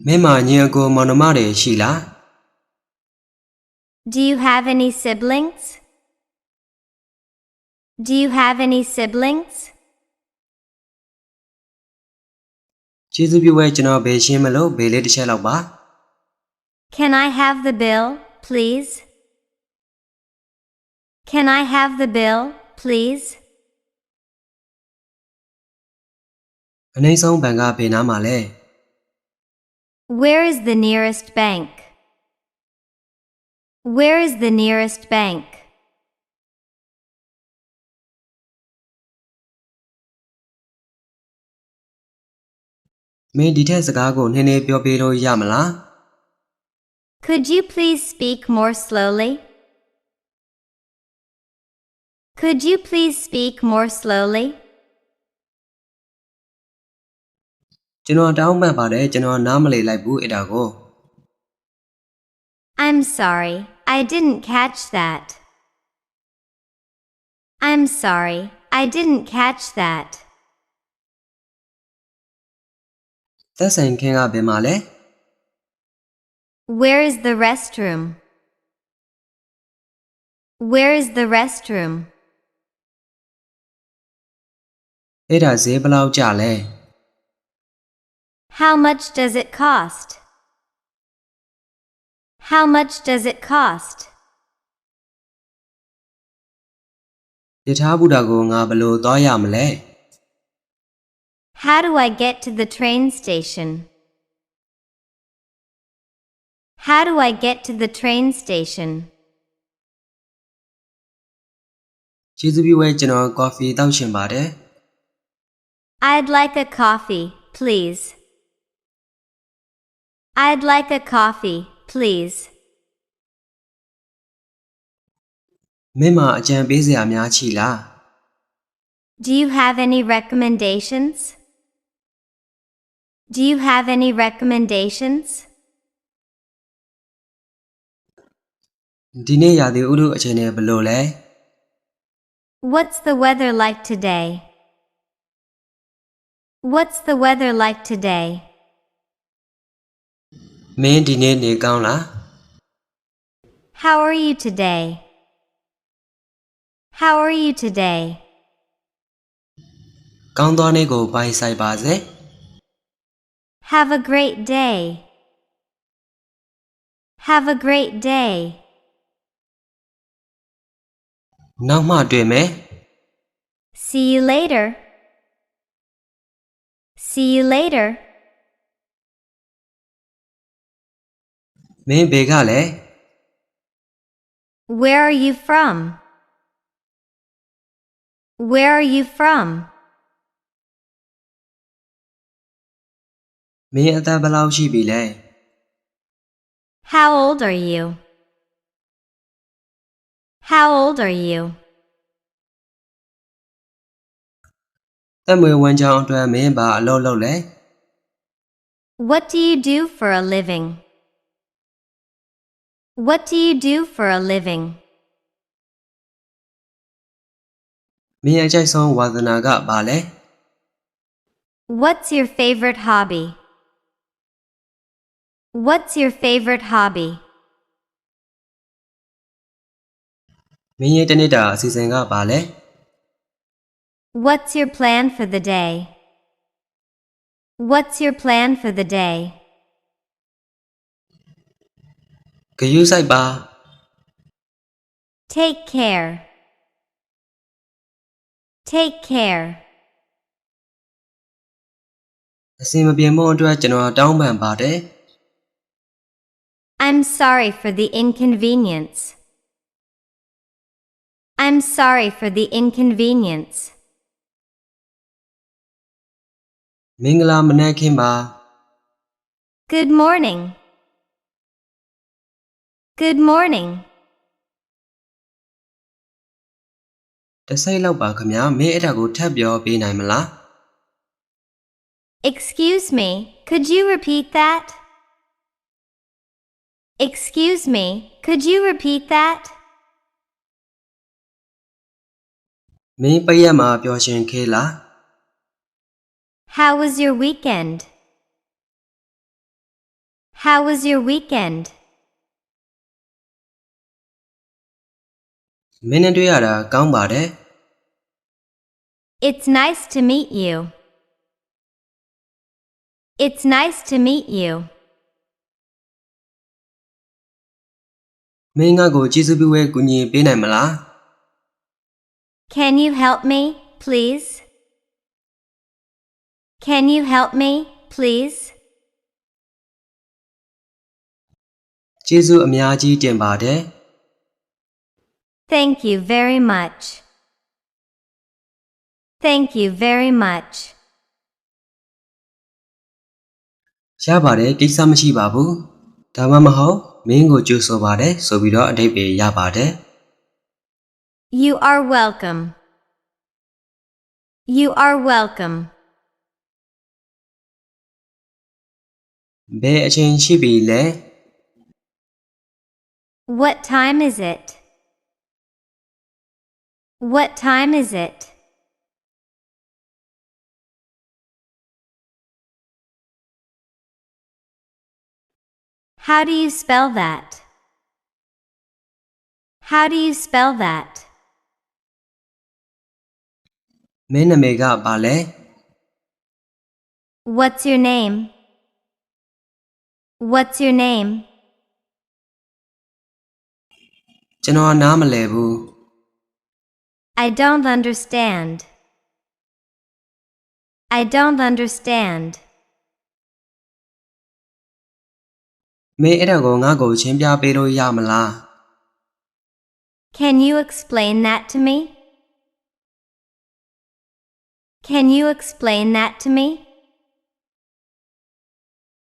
မင်းမညီအကိုမောင်နှမတွေရှိလား Do you have any siblings? Do you have any siblings? ကျေးဇူးပြုဝဲကျွန်တော်ဘေးရှင်းမလို့ဘေးလေးတစ်ချက်လောက်ပါ Can I have the bill, please? Can I have the bill, please? အနည်းဆုံးဘဏ်ကဘေးနားမှာလဲ Where is the nearest bank? Where is the nearest bank? မင်းဒီထက်စကားကိုနည်းနည်းပြောပြလို့ရမလား Could you please speak more slowly? Could you please speak more slowly? ကျွန်တော်တောင်းပန်ပါတယ်ကျွန်တော်နားမလည်လိုက်ဘူးအဲ့ဒါကို I'm sorry, I didn't catch that. I'm sorry, I didn't catch that. သက်ဆိုင်ခင်းကဘယ်မှာလဲ Where is the restroom? Where is the restroom? အဲ့ဒါဈေးဘယ်လောက်ကျလဲ How much does it cost? How much does it cost? ယထာဘူတာကိုငါဘယ်လိုသွားရမလဲ How do I get to the train station? How do I get to the train station? ကျေးဇူးပြုဝဲကျွန်တော်ကော်ဖီတောက်ရှင်ပါတယ် I'd like a coffee, please. I'd like a coffee, please. မင်းမအကြံပေးစရာများချီလား Do you have any recommendations? Do you have any recommendations? ဒီနေ့ရာသီဥတုအခြေအနေဘယ်လိုလဲ What's the weather like today? What's the weather like today? မင်းဒီနေ့နေကောင်းလား How are you today? How are you today? ကောင်းသောနေ့ကိုပိုင်ဆိုင်ပါစေ Have a great day. Have a great day. နောက်မှတွေ့မယ် See you later. See you later. မင်းဘေကလဲ Where are you from? Where are you from? မင်းအသက်ဘယ်လောက်ရှိပြီလဲ How old are you? How old are you? သက်မွေးဝမ်းကြောင်းအတွက်မင်းဘာအလုပ်လုပ်လဲ What do you do for a living? What do you do for a living? မင်းအကြိုက်ဆုံးဝါသနာကဘာလဲ What's your favorite hobby? What's your favorite hobby? မင်းရဲ့တနေ့တာအစီအစဉ်ကဘာလဲ What's your plan for the day? What's your plan for the day? ဂရုစိုက်ပါ Take care. Take care. အစင်မပြေမှုအတွက်ကျွန်တော်တောင်းပန်ပါတယ် I'm sorry for the inconvenience. I'm sorry for the inconvenience. မင်္ဂလာမနက်ခင်းပါ Good morning. Good morning. တစ်စိတ်လောက်ပါခင်ဗျာမင်းအဲ့ဒါကိုထပ်ပြောပေးနိုင်မလား Excuse me, could you repeat that? Excuse me, could you repeat that? မင်းပရက်မှာပျော်ရွှင်ခေလား How was your weekend? How was your weekend? မင်းနဲ့တွေ့ရတာကောင်းပါတယ် It's nice to meet you. It's nice to meet you. မင်းငါ့ကိုကျေးဇူးပြုဝဲကူညီပေးနိုင်မလား Can you help me, please? Can you help me, please? ကျေးဇူးအများကြီးတင်ပါတယ် Thank you very much. Thank you very much. ရပါတယ်ကိစ္စမရှိပါဘူးဒါမှမဟုတ်မင်းကိုကြိုဆိုပါတယ်ဆိုပြီးတော့အဓိပ္ပာယ်ရပါတယ် You are welcome. You are welcome. ဘယ်အချိန်ရှိပြီလဲ What time is it? What time is it? How do you spell that? How do you spell that? မင်းနာမည်ကဘာလဲ What's your name? What's your name? ကျွန်တော်နားမလည်ဘူး I don't understand. I don't understand. မင်းအဲ့ဒါကိုငါ့ကိုရှင်းပြပေးလို့ရမလား Can you explain that to me? Can you explain that to me?